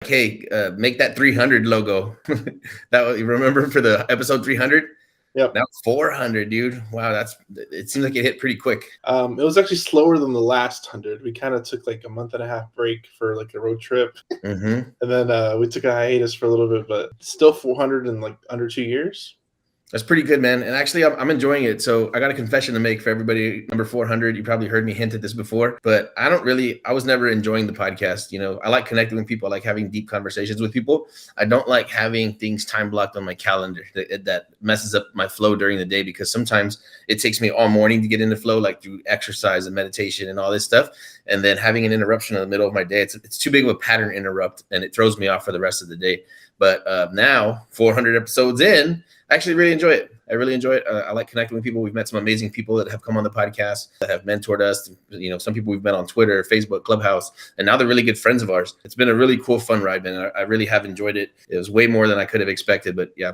hey, make that 300 logo. You remember for the episode 300? Yep. Now 400, dude. Wow, it seems like it hit pretty quick. It was actually slower than the last 100. We kind of took like a month and a half break for like a road trip. Mm-hmm. And then we took a hiatus for a little bit, but still 400 in like under 2 years. That's pretty good, man. And actually, I'm enjoying it. So I got a confession to make for everybody. Number 400, you probably heard me hint at this before, but I was never enjoying the podcast. I like connecting with people. I like having deep conversations with people. I don't like having things time blocked on my calendar that messes up my flow during the day, because sometimes it takes me all morning to get into flow, like through exercise and meditation and all this stuff. And then having an interruption in the middle of my day, it's too big of a pattern interrupt, and it throws me off for the rest of the day. But now 400 episodes in, I actually really enjoy it. I really enjoy it. I like connecting with people. We've met some amazing people that have come on the podcast, that have mentored us. Some people we've met on Twitter, Facebook, Clubhouse, and now they're really good friends of ours. It's been a really cool, fun ride, man. I really have enjoyed it. It was way more than I could have expected. But yeah,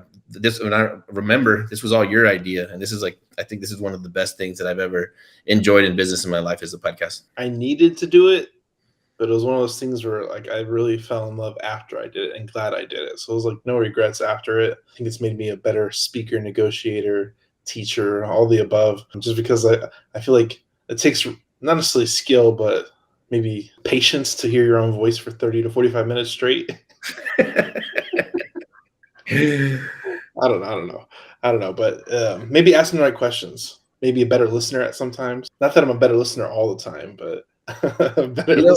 when I remember, this was all your idea. And I think this is one of the best things that I've ever enjoyed in business in my life, is the podcast. I needed to do it, but it was one of those things where like I really fell in love after I did it, and glad I did it. So it was like no regrets after it. I think it's made me a better speaker, negotiator, teacher, all the above, just because I feel like it takes not necessarily skill, but maybe patience to hear your own voice for 30 to 45 minutes straight. I don't know. But maybe asking the right questions, maybe a better listener at sometimes. Not that I'm a better listener all the time, but better listener.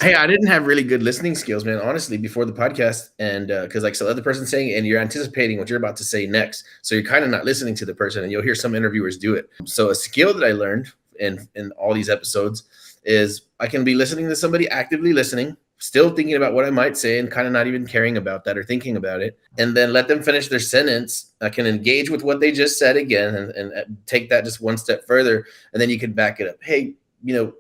Hey, I didn't have really good listening skills, man, honestly, before the podcast. And because like so the other person saying, and you're anticipating what you're about to say next. So you're kind of not listening to the person, and you'll hear some interviewers do it. So a skill that I learned in all these episodes is I can be listening to somebody, actively listening, still thinking about what I might say and kind of not even caring about that or thinking about it. And then let them finish their sentence. I can engage with what they just said again and take that just one step further. And then you can back it up. Hey,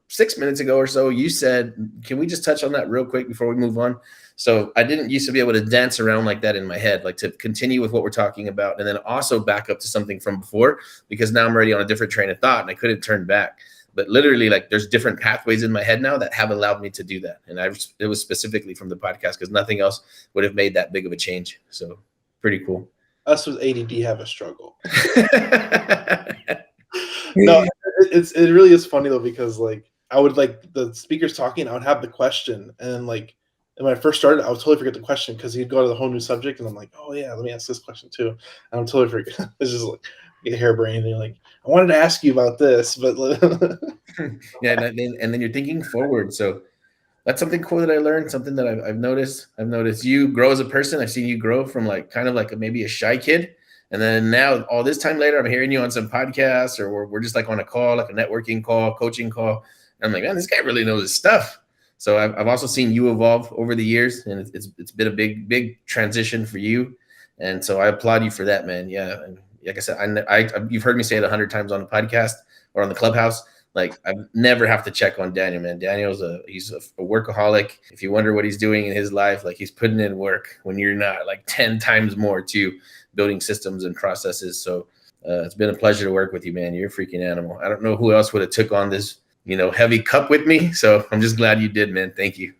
6 minutes ago or so, you said, can we just touch on that real quick before we move on? So I didn't used to be able to dance around like that in my head, like to continue with what we're talking about and then also back up to something from before, because now I'm already on a different train of thought and I couldn't turn back. But literally, like, there's different pathways in my head now that have allowed me to do that. And it was specifically from the podcast, because nothing else would have made that big of a change. So pretty cool. Us with ADD have a struggle. No, it really is funny though, because like I would like the speakers talking, I would have the question, and then like when I first started, I would totally forget the question because he'd go to the whole new subject, and I'm like, oh yeah, let me ask this question too. And I'm totally forget. It's just like get hairbrained, and you're like, I wanted to ask you about this, but yeah, and then you're thinking forward. So that's something cool that I learned, something that I've noticed. I've noticed you grow as a person. I've seen you grow from like kind of like maybe a shy kid. And then now all this time later, I'm hearing you on some podcasts, or we're just like on a call, like a networking call, coaching call. And I'm like, man, this guy really knows his stuff. So I've also seen you evolve over the years, and it's been a big transition for you. And so I applaud you for that, man. Yeah. And like I said, you've heard me say it 100 times on the podcast or on the Clubhouse. Like, I never have to check on Daniel, man. He's a workaholic. If you wonder what he's doing in his life, like, he's putting in work when you're not, like 10 times more too, building systems and processes. So it's been a pleasure to work with you, man. You're a freaking animal. I don't know who else would have took on this, heavy cup with me. So I'm just glad you did, man. Thank you.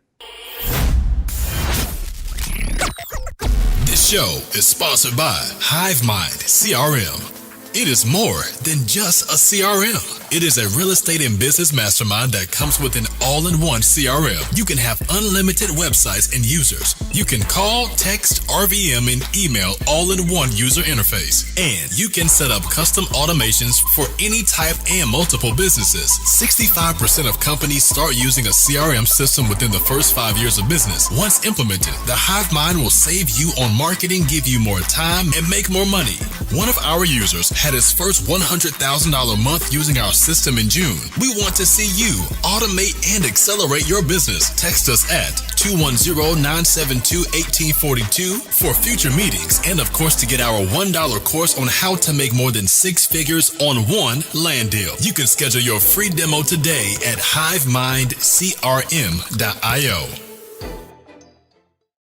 This show is sponsored by HiveMind CRM. It is more than just a CRM. It is a real estate and business mastermind that comes with an all-in-one CRM. You can have unlimited websites and users. You can call, text, RVM, and email all in one user interface. And you can set up custom automations for any type and multiple businesses. 65% of companies start using a CRM system within the first 5 years of business. Once implemented, the HiveMind will save you on marketing, give you more time, and make more money. One of our users had his first $100,000 month using our system in June. We want to see you automate and accelerate your business. Text us at 210-972-1842 for future meetings, and of course to get our $1 course on how to make more than 6 figures on one land deal. You can schedule your free demo today at HiveMindCRM.io.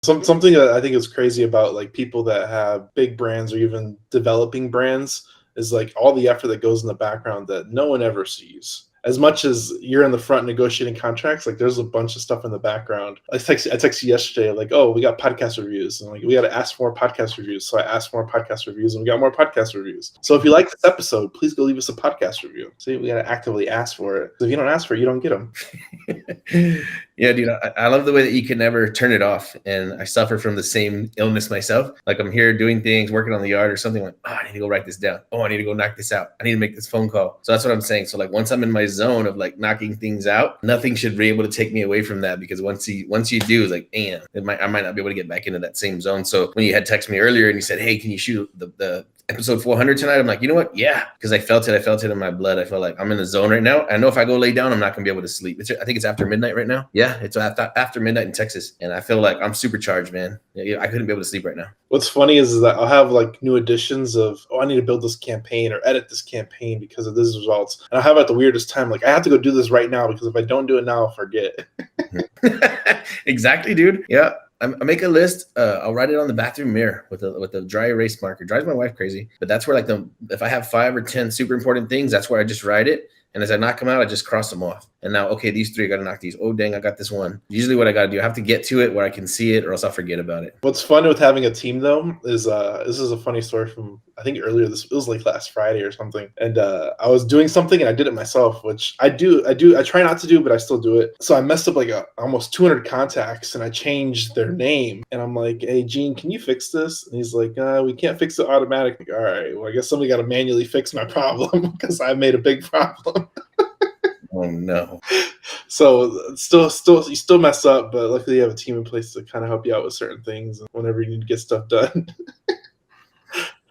Something that I think is crazy about like people that have big brands or even developing brands is like all the effort that goes in the background that no one ever sees. as much as you're in the front negotiating contracts, like there's a bunch of stuff in the background. I texted you yesterday, like, oh, we got podcast reviews, and like we got to ask for more podcast reviews. So I asked for more podcast reviews, and we got more podcast reviews. So if you like this episode, please go leave us a podcast review. See, we got to actively ask for it. If you don't ask for it, you don't get them. Yeah, dude, I love the way that you can never turn it off. And I suffer from the same illness myself. Like I'm here doing things, working on the yard or something, like, oh, I need to go write this down. Oh, I need to go knock this out. I need to make this phone call. So that's what I'm saying. So like once I'm in my zone of like knocking things out, nothing should be able to take me away from that, because once you do, it's like, damn, I might not be able to get back into that same zone. So when you had texted me earlier and you said, hey, can you shoot the episode 400 tonight? I'm like, you know what? Yeah, because I felt it in my blood. I felt like I'm in the zone right now. I know if I go lay down, I'm not gonna be able to sleep. I think it's after midnight right now. Yeah, it's after midnight in Texas, and I feel like I'm supercharged, man. I couldn't be able to sleep right now. What's funny is that I'll have like new editions of, oh, I need to build this campaign or edit this campaign because of this results, and I'll have at the weirdest time, like I have to go do this right now because if I don't do it now, I'll forget. Exactly, dude. Yeah. I make a list. I'll write it on the bathroom mirror with a dry erase marker. Drives my wife crazy, but that's where like if I have 5 or 10 super important things, that's where I just write it. And as I knock them out, I just cross them off. And now, okay, these 3, I got to knock these. Oh, dang, I got this one. Usually what I got to do, I have to get to it where I can see it or else I'll forget about it. What's fun with having a team, though, is this is a funny story from, I think earlier, it was like last Friday or something. And I was doing something and I did it myself, which I try not to do, but I still do it. So I messed up like almost 200 contacts and I changed their name. And I'm like, hey, Gene, can you fix this? And he's like, we can't fix it automatically. All right, well, I guess somebody got to manually fix my problem because I made a big problem. Oh no. So still you still mess up, but luckily you have a team in place to kind of help you out with certain things whenever you need to get stuff done.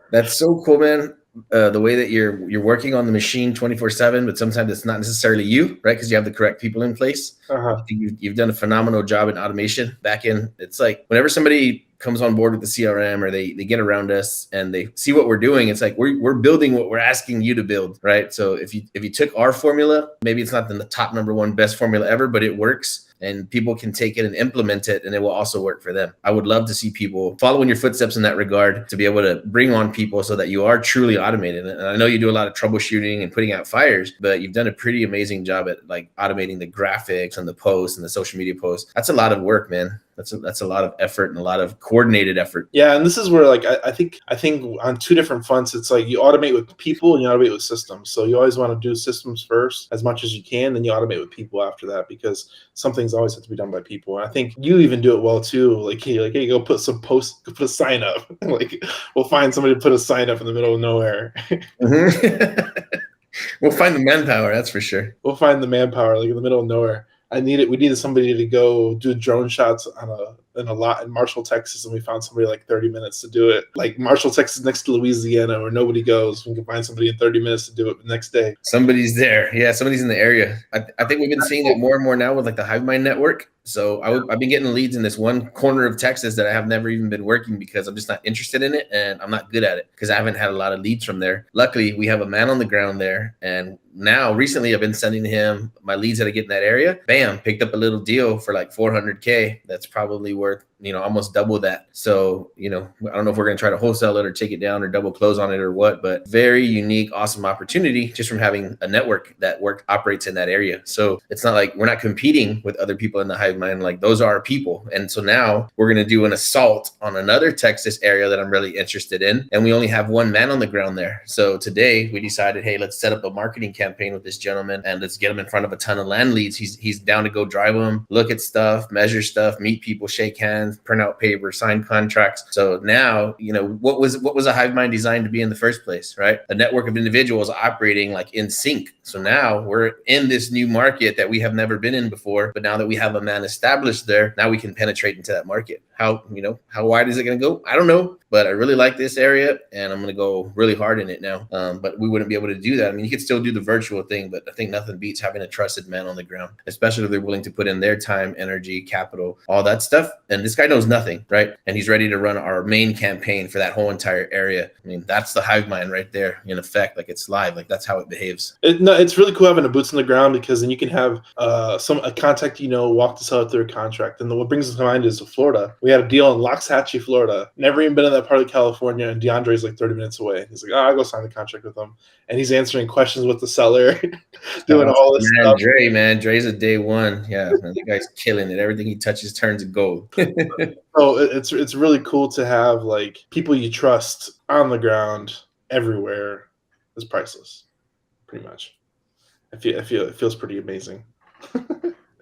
That's so cool, man. The way that you're working on the machine 24/7, but sometimes it's not necessarily you, right? Because you have the correct people in place. Uh-huh. I think you've done a phenomenal job in automation back in. It's like whenever somebody comes on board with the CRM or they get around us and they see what we're doing, it's like we're building what we're asking you to build, right? So if you took our formula, maybe it's not the top number one best formula ever, but it works. And people can take it and implement it, and it will also work for them. I would love to see people follow in your footsteps in that regard, to be able to bring on people so that you are truly automated. And I know you do a lot of troubleshooting and putting out fires, but you've done a pretty amazing job at like automating the graphics and the posts and the social media posts. That's a lot of work, man. That's a lot of effort and a lot of coordinated effort. Yeah, and this is where like I think on 2 different fronts, it's like you automate with people and you automate with systems. So you always want to do systems first as much as you can, then you automate with people after that, because some things always have to be done by people. And I think you even do it well too. Like hey, go put some posts, go put a sign up. Like we'll find somebody to put a sign up in the middle of nowhere. Mm-hmm. We'll find the manpower, that's for sure. We'll find the manpower, like in the middle of nowhere. We needed somebody to go do drone shots in a lot in Marshall, Texas, and we found somebody like 30 minutes to do it. Like Marshall, Texas, next to Louisiana, where nobody goes. We can find somebody in 30 minutes to do it the next day. Somebody's there. Yeah, somebody's in the area. I think we've been seeing it more and more now with like the HiveMind network. So I've been getting leads in this one corner of Texas that I have never even been working because I'm just not interested in it and I'm not good at it because I haven't had a lot of leads from there. Luckily, we have a man on the ground there, and now recently I've been sending him my leads that I get in that area. Bam, picked up a little deal for like $400K. That's probably worth almost double that. So, I don't know if we're going to try to wholesale it or take it down or double close on it or what, but very unique, awesome opportunity just from having a network that operates in that area. So it's not like we're not competing with other people in the HiveMind, like those are our people. And so now we're going to do an assault on another Texas area that I'm really interested in. And we only have one man on the ground there. So today we decided, hey, let's set up a marketing campaign with this gentleman and let's get him in front of a ton of land leads. He's down to go drive them, look at stuff, measure stuff, meet people, shake hands, print out paper, sign contracts. So now, what was a HiveMind designed to be in the first place, right? A network of individuals operating like in sync. So now we're in this new market that we have never been in before. But now that we have a man established there, now we can penetrate into that market. How wide is it going to go? I don't know, but I really like this area and I'm going to go really hard in it now. But we wouldn't be able to do that. I mean, you could still do the virtual thing, but I think nothing beats having a trusted man on the ground, especially if they're willing to put in their time, energy, capital, all that stuff. And this guy knows nothing, right? And he's ready to run our main campaign for that whole entire area. I mean, that's the HiveMind right there in effect. Like it's live, like that's how it behaves. It's really cool having a boots on the ground because then you can have a contact, walk to sell it through a contract. And what brings us to mind is Florida. We had a deal in Loxahatchee, Florida. Never even been in that part of California. And DeAndre's like 30 minutes away. He's like, I'll go sign the contract with him. And he's answering questions with the seller. seller, doing all this man, stuff. Dre, man, Dre's a day one. Yeah, man, that guy's killing it. Everything he touches turns to gold. So it's really cool to have like people you trust on the ground everywhere. Is priceless, pretty much. I feel it feels pretty amazing.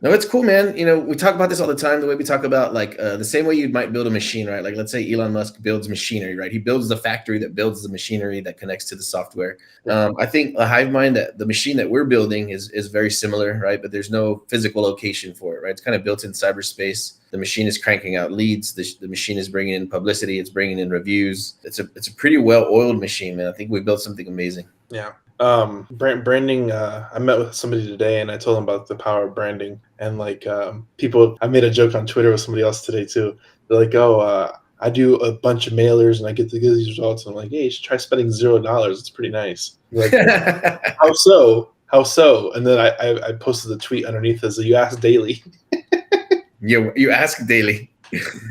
No, it's cool, man. You know, we talk about this all the time. The way we talk about like the same way you might build a machine, right? Like let's say Elon Musk builds machinery, right? He builds the factory that builds the machinery that connects to the software. I think a HiveMind, that the machine that we're building is very similar, right? But there's no physical location for it, right? It's kind of built in cyberspace. The machine is cranking out leads. The machine is bringing in publicity. It's bringing in reviews. It's a pretty well-oiled machine, man. I think we built something amazing. Yeah. Branding. I met with somebody today, and I told them about the power of branding. And like people, I made a joke on Twitter with somebody else today too. They're like, "Oh, I do a bunch of mailers, and I get these results." And I'm like, "Hey, you should try spending $0. It's pretty nice." Like, how so? How so? And then I posted the tweet underneath as you ask daily. You ask daily.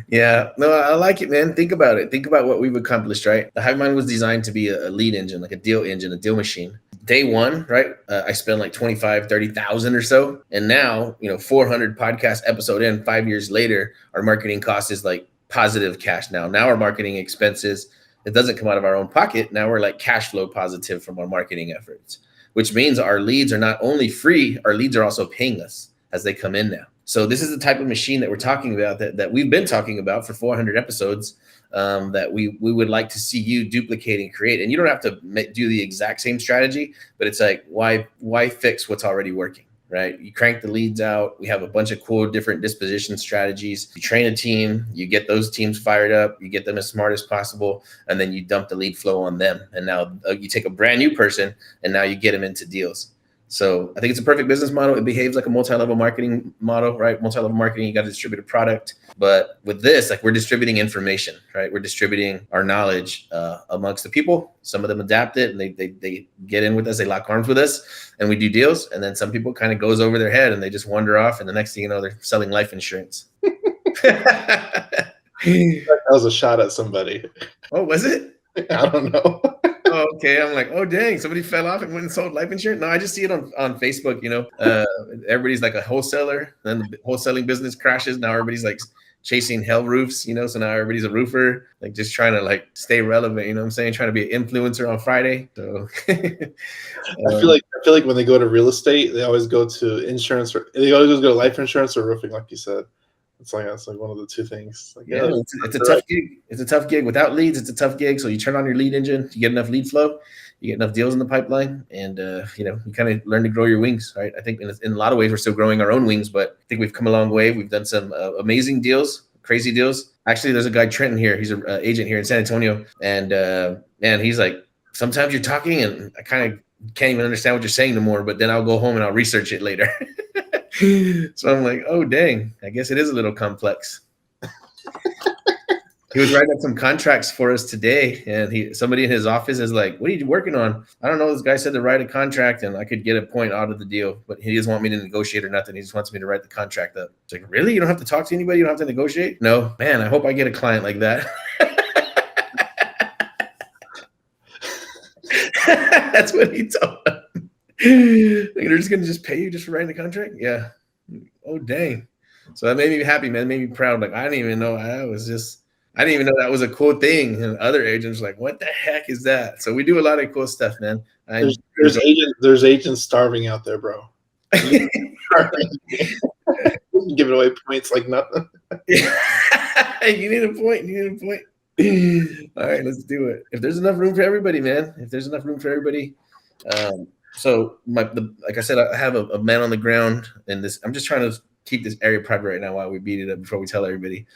Yeah, no, I like it, man. Think about it. Think about what we've accomplished, right? The HiveMind was designed to be a lead engine, like a deal engine, a deal machine. Day one, right? I spent like 25, 30,000 or so. And now, 400 podcast episode in, 5 years later, our marketing cost is like positive cash now. Now our marketing expenses, it doesn't come out of our own pocket. Now we're like cash flow positive from our marketing efforts, which means our leads are not only free, our leads are also paying us as they come in now. So this is the type of machine that we're talking about, that we've been talking about for 400 episodes, that we would like to see you duplicate and create. And you don't have to do the exact same strategy, but it's like, why fix what's already working, right? You crank the leads out. We have a bunch of cool different disposition strategies. You train a team, you get those teams fired up, you get them as smart as possible, and then you dump the lead flow on them. And now you take a brand new person, and now you get them into deals. So I think it's a perfect business model. It behaves like a multi-level marketing model, right? Multi-level marketing, you got to distribute a product. But with this, like, we're distributing information, right? We're distributing our knowledge amongst the people. Some of them adapt it and they get in with us, they lock arms with us, and we do deals. And then some people kind of goes over their head and they just wander off. And the next thing you know, they're selling life insurance. That was a shot at somebody. Oh, was it? I don't know. Oh, okay. I'm like, oh, dang, somebody fell off and went and sold life insurance. No, I just see it on Facebook, everybody's like a wholesaler, then the wholesaling business crashes. Now everybody's like chasing hell roofs, so now everybody's a roofer, like just trying to like stay relevant, you know what I'm saying? Trying to be an influencer on Friday. So I feel like when they go to real estate, they always go to insurance, or they always go to life insurance or roofing, like you said. It's like one of the two things. Like, yeah, it's a tough gig. It's a tough gig. Without leads, it's a tough gig. So you turn on your lead engine, you get enough lead flow, you get enough deals in the pipeline, and you kind of learn to grow your wings, right? I think in a lot of ways we're still growing our own wings, but I think we've come a long way. We've done some amazing deals, crazy deals. Actually, there's a guy, Trenton, here. He's an agent here in San Antonio, and man, he's like, sometimes you're talking and I kind of can't even understand what you're saying anymore, but then I'll go home and I'll research it later. So I'm like, oh, dang, I guess it is a little complex. He was writing up some contracts for us today, and somebody in his office is like, what are you working on? I don't know. This guy said to write a contract and I could get a point out of the deal, but he doesn't want me to negotiate or nothing. He just wants me to write the contract up. It's like, really? You don't have to talk to anybody? You don't have to negotiate? No, man, I hope I get a client like that. That's what he told him. They're just gonna just pay you just for writing the contract? Yeah. Oh, dang. So that made me happy, man. It made me proud. Like, I didn't even know that was a cool thing. And other agents were like, what the heck is that? So we do a lot of cool stuff, man. There's agents starving out there, bro. You can give it away points like nothing. You need a point. All right, let's do it. If there's enough room for everybody, man. So like I said, I have a man on the ground in this. I'm just trying to keep this area private right now while we beat it up before we tell everybody.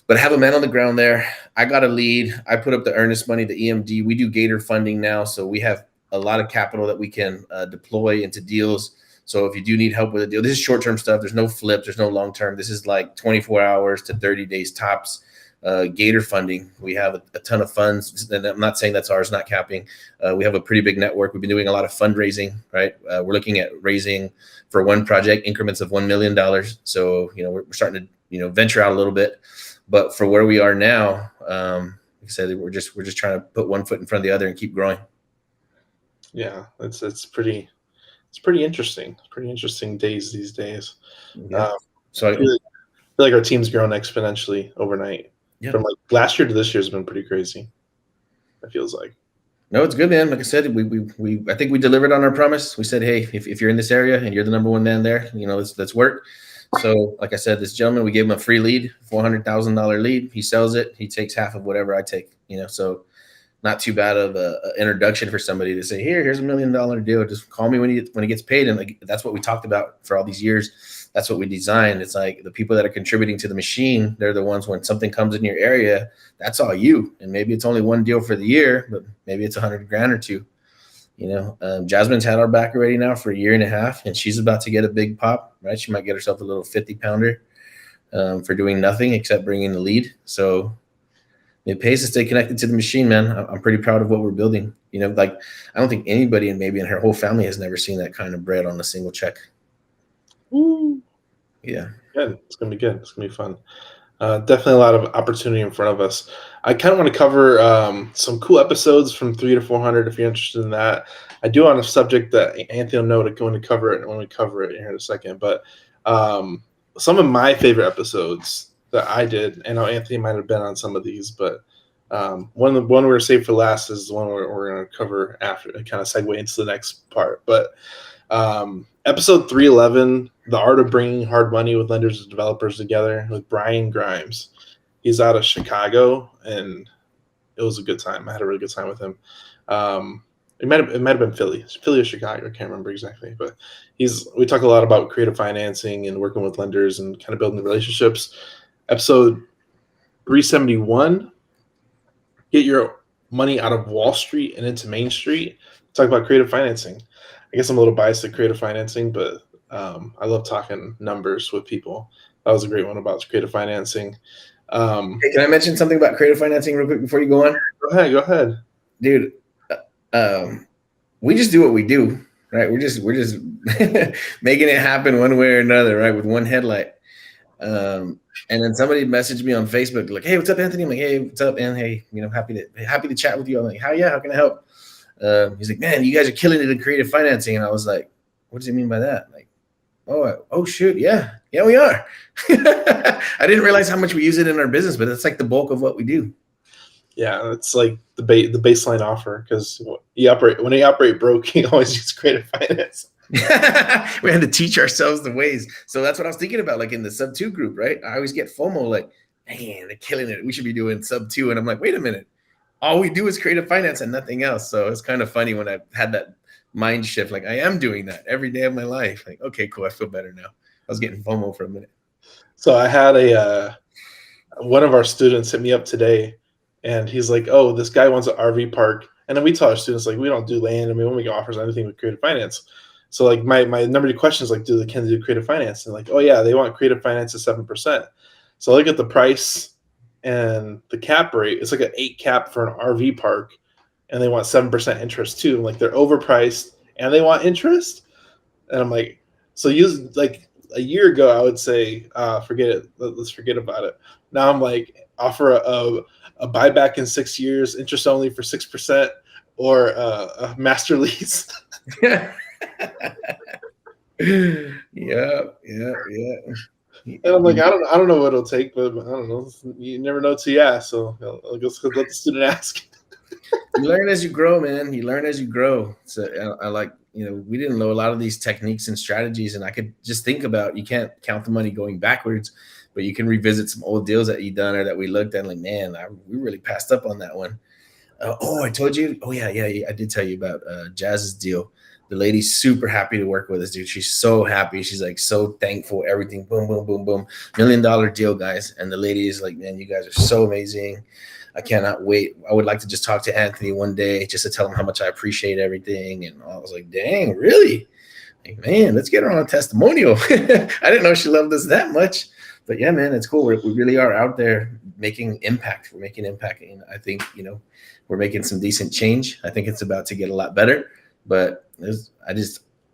But I have a man on the ground there. I got a lead. I put up the earnest money, the EMD. We do Gator funding now, so we have a lot of capital that we can deploy into deals. So if you do need help with a deal, this is short-term stuff. There's no flips. There's no long-term. This is like 24 hours to 30 days tops. Gator funding. We have a ton of funds, and I'm not saying that's ours, not capping. We have a pretty big network. We've been doing a lot of fundraising, right? We're looking at raising for one project increments of $1 million. So, we're starting to, venture out a little bit, but for where we are now, like I said, we're just trying to put one foot in front of the other and keep growing. Yeah, it's pretty interesting. Pretty interesting days these days. Yeah. I So feel like our team's grown exponentially overnight. yeah. From like last year to this year has been pretty crazy. It feels like. No, it's good, man. Like I said, we I think we delivered on our promise. We said, hey, if you're in this area and you're the number one man there, let's work. So, like I said, this gentleman, we gave him a free lead, $400,000 lead. He sells it. He takes half of whatever I take. So not too bad of a introduction for somebody to say, here's $1 million deal. Just call me when he gets paid. And like, that's what we talked about for all these years. That's what we designed. It's like the people that are contributing to the machine, they're the ones when something comes in your area, that's all you. And maybe it's only one deal for the year, but maybe it's $100,000 or two. Jasmine's had our back already now for a year and a half, and she's about to get a big pop, right? She might get herself a little 50-pounder for doing nothing except bringing the lead. So it pays to stay connected to the machine, man. I'm pretty proud of what we're building. Like I don't think anybody maybe in her whole family has never seen that kind of bread on a single check. Ooh. Yeah. Good. It's gonna be good. It's gonna be fun. Definitely a lot of opportunity in front of us. I kind of want to cover some cool episodes from 3 to 400 if you're interested in that. I do on a subject that Anthony will know to go into cover it when we cover it here in a second. But some of my favorite episodes that I did, I know Anthony might have been on some of these, but one we're going to save for last is the one we're going to cover after, and kind of segue into the next part. But episode 311, The Art of Bringing Hard Money with Lenders and Developers Together, with Brian Grimes. He's out of Chicago, and it was a good time. I had a really good time with him. It might have been Philly or Chicago. I can't remember exactly, but we talk a lot about creative financing and working with lenders and kind of building the relationships. Episode 371, Get Your Money Out of Wall Street and Into Main Street. Talk about creative financing. I guess I'm a little biased to creative financing, but I love talking numbers with people. That was a great one about creative financing. Hey, can I mention something about creative financing real quick before you go on? Go ahead. Dude, we just do what we do, right? We're just making it happen one way or another, right? With one headlight. And then somebody messaged me on Facebook, like, "Hey, what's up, Anthony?" I'm like, "Hey, what's up, man? Hey, happy to chat with you." I'm like, "How can I help?" He's like, "Man, you guys are killing it in creative financing." And I was like, "What does he mean by that?" Like, oh shoot, yeah, we are. I didn't realize how much we use it in our business, but it's like the bulk of what we do. Yeah, it's like the baseline offer, because when you operate broke, you always use creative finance. We had to teach ourselves the ways. So that's what I was thinking about, like in the sub 2 group, right? I always get FOMO, like, man, they're killing it. We should be doing sub 2. And I'm like, wait a minute. All we do is creative finance and nothing else. So it's kind of funny when I had that mind shift. Like, I am doing that every day of my life. Like, okay, cool. I feel better now. I was getting FOMO for a minute. So I had one of our students hit me up today, and he's like, "Oh, this guy wants an RV park." And then we tell our students, like, we don't do land. I mean, we don't make offers on anything with creative finance. So like my number 2 question is like, can they do creative finance? And like, oh yeah, they want creative finance at 7%. So I look at the price and the cap rate. It's like an 8 cap for an RV park, and they want 7% interest too. Like, they're overpriced and they want interest. And I'm like, so use like a year ago, I would say, forget it. Let's forget about it. Now I'm like, offer a buyback in 6 years, interest only for 6%, or a master lease. Yeah. And I'm like, I don't know what it'll take, but I don't know. You never know till you ask. So I'll just let the student ask. You learn as you grow, man. You learn as you grow. So I like, we didn't know a lot of these techniques and strategies, and I could just think about, you can't count the money going backwards, but you can revisit some old deals that you done or that we looked at, like, man, we really passed up on that one. I told you. Oh yeah. I did tell you about Jazz's deal. The lady's super happy to work with us, dude. She's so happy. She's like so thankful. Everything, boom, boom, boom, boom. $1 million deal, guys. And the lady is like, man, you guys are so amazing. I cannot wait. I would like to just talk to Anthony one day just to tell him how much I appreciate everything. And I was like, dang, really? Like, man, let's get her on a testimonial. I didn't know she loved us that much. But yeah, man, it's cool. We really are out there making impact. We're making impact. And I think, we're making some decent change. I think it's about to get a lot better. But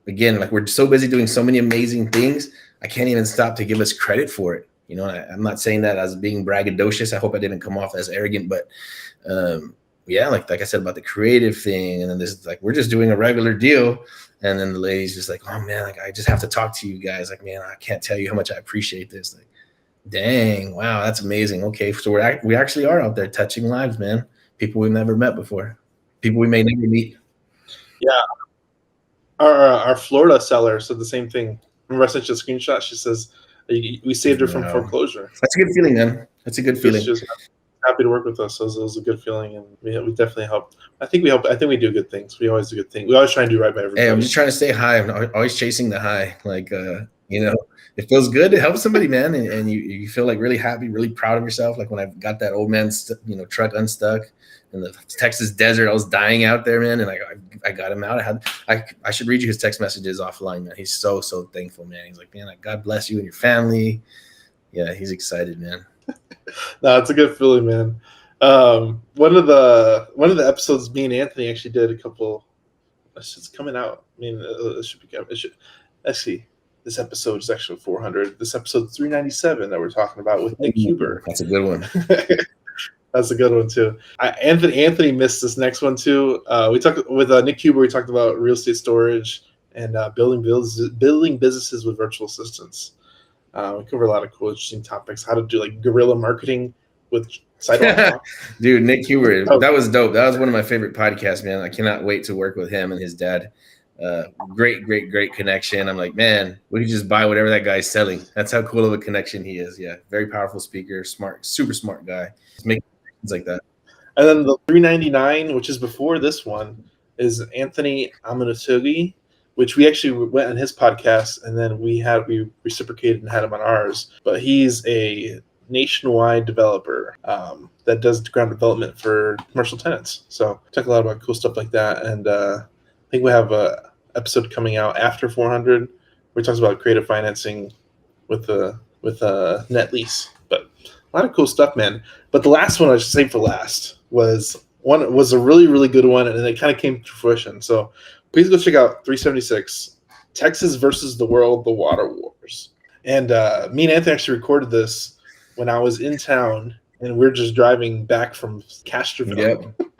again, like, we're so busy doing so many amazing things, I can't even stop to give us credit for it. I'm not saying that as being braggadocious. I hope I didn't come off as arrogant, but yeah, like I said about the creative thing, and then this like we're just doing a regular deal, and then the lady's just like, oh man, like I just have to talk to you guys. Like, man, I can't tell you how much I appreciate this. Like, dang, wow, that's amazing. Okay, so we actually are out there touching lives, man. People we've never met before, people we may never meet. Yeah, our Florida seller said the same thing. Remember, I sent you a screenshot. She says we saved her from foreclosure. That's a good feeling, man. That's a good feeling. She's just happy to work with us. So it was a good feeling, and we definitely helped. I think we do good things. We always do good things. We always try and do right by everybody. Hey, I'm just trying to stay high. I'm always chasing the high. Like, you know, it feels good to help somebody, man, and you feel like really happy, really proud of yourself. Like when I got that old man's truck unstuck in the Texas desert, I was dying out there, man, and I got him out. I should read you his text messages offline, man. He's so thankful, man. He's like, man, God bless you and your family. Yeah, he's excited, man. No, it's a good feeling, man. One of the episodes me and Anthony actually did a couple. It's coming out. I mean, it should be. Actually, this episode is actually 400. This episode 397 that we're talking about with Nick Huber. That's a good one. That's a good one too. Anthony missed this next one too. We talked with Nick Huber. We talked about real estate storage and building businesses with virtual assistants. We cover a lot of cool, interesting topics. How to do like guerrilla marketing with sidewalk. Dude, Nick Huber, that was dope. That was one of my favorite podcasts, man. I cannot wait to work with him and his dad. Great connection. I'm like, man, we can just buy whatever that guy's selling. That's how cool of a connection he is. Yeah, very powerful speaker, smart, super smart guy. Just making things like that. And then the 399, which is before this one, is Anthony Amanatugi, which we actually went on his podcast, and then we reciprocated and had him on ours. But he's a nationwide developer that does ground development for commercial tenants. So talk a lot about cool stuff like that. And I think we have a episode coming out after 400 where he talks about creative financing with net lease. But a lot of cool stuff, man. But the last one I should save for last was a really, really good one, and it kind of came to fruition. So please go check out 376, Texas versus the World, the Water Wars. And me and Anthony actually recorded this when I was in town, and we're just driving back from Castroville. Yep.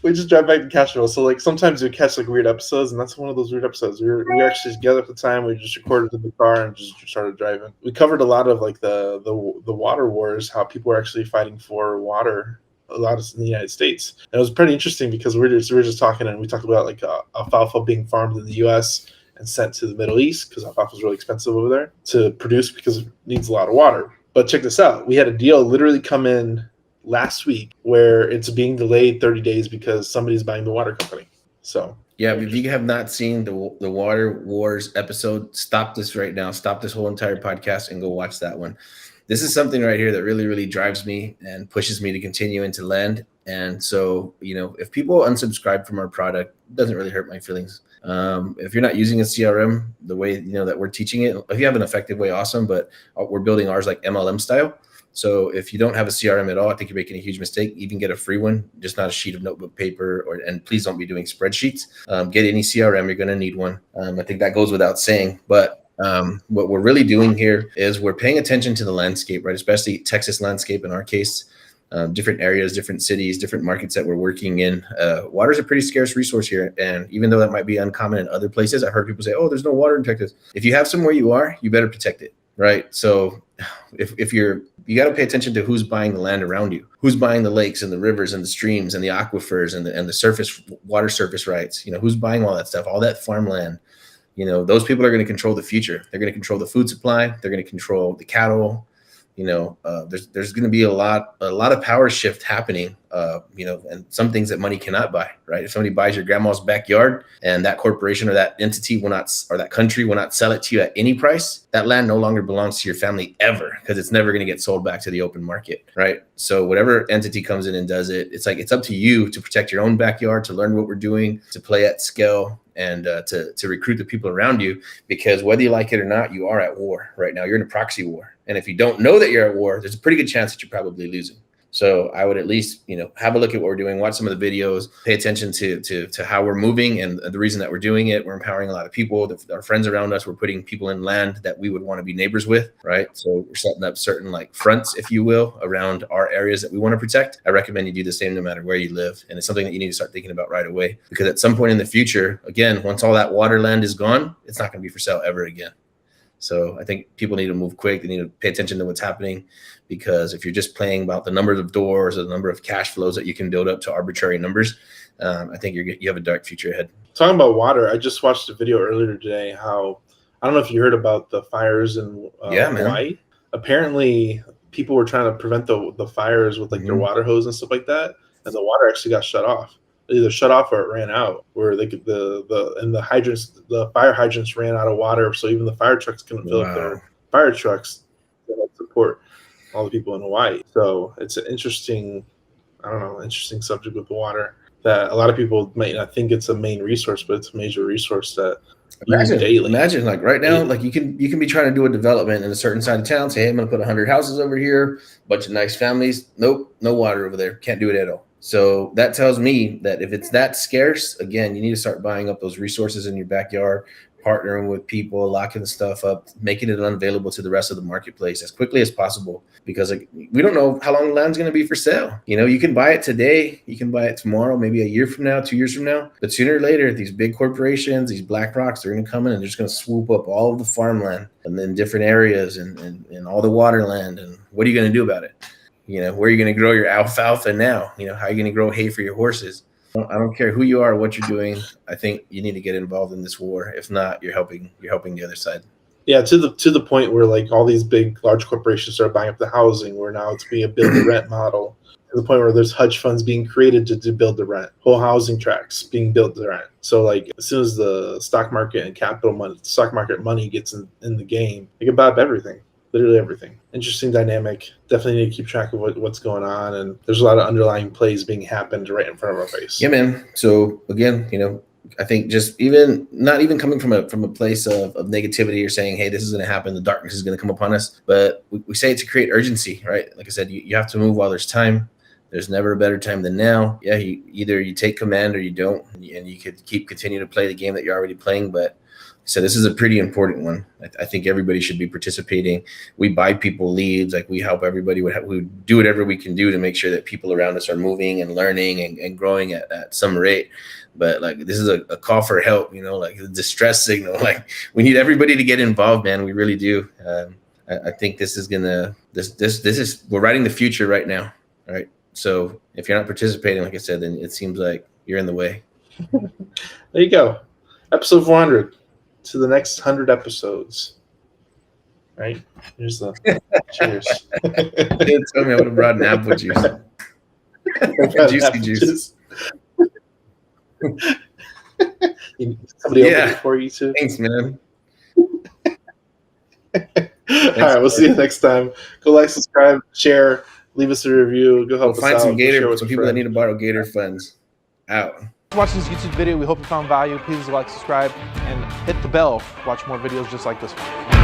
We just drive back to Castroville. So like sometimes we catch like weird episodes, and that's one of those weird episodes. We were actually together at the time. We just recorded in the car and just started driving. We covered a lot of like the water wars, how people are actually fighting for water. A lot in the United States. And it was pretty interesting because we were just talking, and we talked about like alfalfa being farmed in the U.S. and sent to the Middle East because alfalfa is really expensive over there to produce because it needs a lot of water. But check this out. We had a deal literally come in last week where it's being delayed 30 days because somebody's buying the water company. So yeah, if you have not seen the Water Wars episode, stop this right now. Stop this whole entire podcast and go watch that one. This is something right here that really, really drives me and pushes me to continue and to lend. And so, if people unsubscribe from our product, it doesn't really hurt my feelings. If you're not using a CRM the way, that we're teaching it, if you have an effective way, awesome. But we're building ours like MLM style. So if you don't have a CRM at all, I think you're making a huge mistake. You can get a free one, just not a sheet of notebook paper, and please don't be doing spreadsheets. Get any CRM, you're going to need one. I think that goes without saying, but what we're really doing here is we're paying attention to the landscape, right? Especially Texas landscape in our case, different areas, different cities, different markets that we're working in. Water is a pretty scarce resource here. And even though that might be uncommon in other places, I heard people say, oh, there's no water in Texas. If you have somewhere you are, you better protect it, right? So if you got to pay attention to who's buying the land around you, who's buying the lakes and the rivers and the streams and the aquifers and the surface water surface rights, who's buying all that stuff, all that farmland. Those people are going to control the future. They're going to control the food supply. They're going to control the cattle. There's going to be a lot of power shift happening, and some things that money cannot buy, right? If somebody buys your grandma's backyard and that corporation or that entity will not, or that country will not sell it to you at any price, that land no longer belongs to your family ever, because it's never going to get sold back to the open market, right? So whatever entity comes in and does it, it's up to you to protect your own backyard, to learn what we're doing, to play at scale, and to recruit the people around you, because whether you like it or not, you are at war right now. You're in a proxy war. And if you don't know that you're at war, there's a pretty good chance that you're probably losing. So I would at least, have a look at what we're doing, watch some of the videos, pay attention to how we're moving and the reason that we're doing it. We're empowering a lot of people, our friends around us. We're putting people in land that we would want to be neighbors with, right? So we're setting up certain like fronts, if you will, around our areas that we want to protect. I recommend you do the same no matter where you live. And it's something that you need to start thinking about right away, because at some point in the future, again, once all that water land is gone, it's not going to be for sale ever again. So I think people need to move quick. They need to pay attention to what's happening, because if you're just playing about the numbers of doors or the number of cash flows that you can build up to arbitrary numbers, I think you have a dark future ahead. Talking about water, I just watched a video earlier today. How, I don't know if you heard about the fires in Hawaii. Apparently, people were trying to prevent the fires with like their water hose and stuff like that, and the water actually got shut off. Either shut off or it ran out, where they could the fire hydrants ran out of water, so even the fire trucks couldn't fill up their fire trucks to help support all the people in Hawaii. So it's an interesting subject with the water that a lot of people might not think it's a main resource, but it's a major resource that Imagine like right now, like you can be trying to do a development in a certain side of town, say, hey, I'm going to put 100 houses over here, bunch of nice families. Nope, no water over there. Can't do it at all. So that tells me that if it's that scarce, again, you need to start buying up those resources in your backyard, partnering with people, locking the stuff up, making it unavailable to the rest of the marketplace as quickly as possible, because we don't know how long the land's going to be for sale. You can buy it today, you can buy it tomorrow, maybe a year from now, 2 years from now, but sooner or later, these big corporations, these black rocks, they're going to come in and they're just going to swoop up all of the farmland and then different areas and all the water land. And what are you going to do about it? Where are you going to grow your alfalfa now? How are you going to grow hay for your horses? I don't care who you are, what you're doing. I think you need to get involved in this war. If not, you're helping the other side. Yeah, to the point where like all these large corporations start buying up the housing, where now it's being a build to rent model, to the point where there's hedge funds being created to build to rent, whole housing tracts being built to rent. So like as soon as the stock market and stock market money gets in the game, they can buy up everything. Literally everything. Interesting dynamic. Definitely need to keep track of what's going on. And there's a lot of underlying plays being happened right in front of our face. Yeah, man. So again, I think just not even coming from a place of negativity or saying, hey, this is going to happen, the darkness is going to come upon us. But we say it to create urgency, right? Like I said, you have to move while there's time. There's never a better time than now. Yeah, either you take command or you don't, and you could continue to play the game that you're already playing. But so this is a pretty important one. I think everybody should be participating. We buy people leads, like we help everybody. We do whatever we can do to make sure that people around us are moving and learning and growing at some rate. But like this is a call for help, like a distress signal. Like we need everybody to get involved, man. We really do. I think this is we're writing the future right now, right? So if you're not participating, like I said, then it seems like you're in the way. There you go. Episode 400. To the next 100 episodes. Right? Here's the cheers. You told me I would have brought an apple juice. Juicy juice. Somebody opened it for you too. Thanks, man. All right, we'll see you next time. Go like, subscribe, share, leave us a review. Go help us find out. Some Gator, some people that need to borrow Gator funds. Out. Watching this YouTube video, we hope you found value. Please like, subscribe, and hit the bell to watch more videos just like this one.